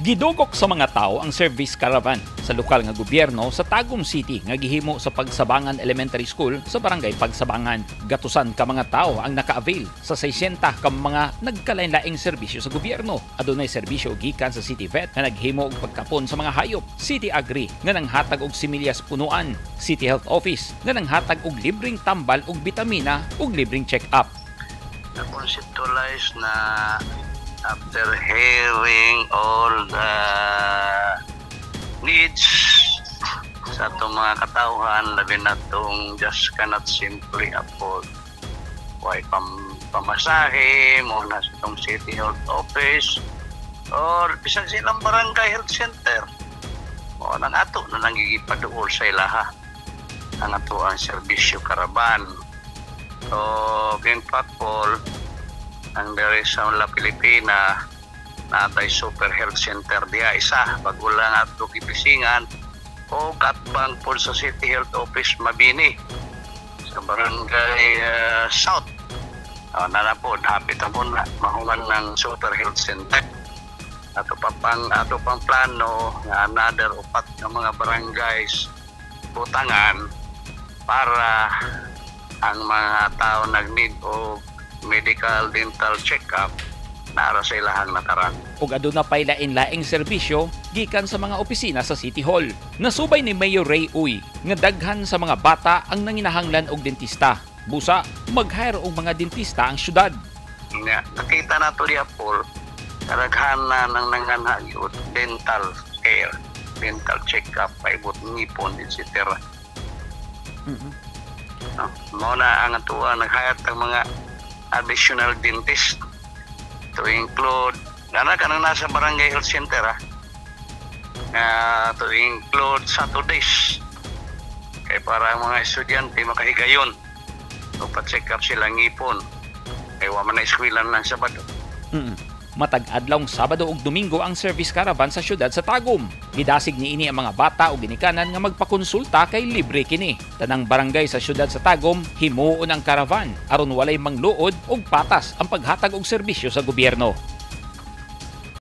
Gidugok sa mga tao ang service caravan sa lokal nga gobyerno sa Tagum City nga gihimo sa Pagsabangan Elementary School sa Barangay Pagsabangan. Gatusan ka mga tao ang naka-avail sa 60 ka mga nagkalain-laing serbisyo sa gobyerno. Adunay serbisyo gikan sa City Vet nga naghimo og pagkapon sa mga hayop, City Agri nga nanghatag og similyas punuan, City Health Office nga nanghatag og libreng tambal og bitamina ug libreng check-up. Na-conceptualize na after hearing all the needs sa itong mga katauhan, labi na itong just cannot simply afford. Why pamasahe, muna sa itong City Health Office, or bisag silang Barangay Health Center. O nang ato na nangigipaduol sa ilaha ang ato ang serbisyo karaban. So, in fact, Paul, ang dari sa La Pilipina natay Super Health Center diya isa bagulang at kipisingan o katbang po sa City Health Office Mabini sa Barangay South. Nanapod, hapit po na mahungan ng Super Health Center. Ato pang plano na another upat ng mga barangays butangan para ang mga tao nag-need o medical, dental check-up nara sa ilahang nataran. Ug aduna pay lain-laing serbisyo gikan sa mga opisina sa City Hall. Nasubay ni Mayor Ray Uy nga daghan sa mga bata ang nanginahanglan og dentista. Busa, mag-hire og mga dentista ang syudad. Nakita nato diya Paul, karaghan na ng nanganhagyod dental care, dental check-up, paibot ngipon, etc. Muna ang atuwa nag-hire ng mga additional dentist to include kanang nasa Barangay Health Center to include Saturdays kaya para ang mga estudyante makahigayon o pa-check up silang ngipon kaya waman na eskwilan ng Sabado. Matag adlawng Sabado ug Domingo ang service caravan sa syudad sa Tagum. Gidasig niini ang mga bata ug ginikanan nga magpakonsulta kay libre kini. Tanang barangay sa syudad sa Tagum himuon ang caravan aron walay mangluod ug patas ang paghatag og serbisyo sa gobyerno.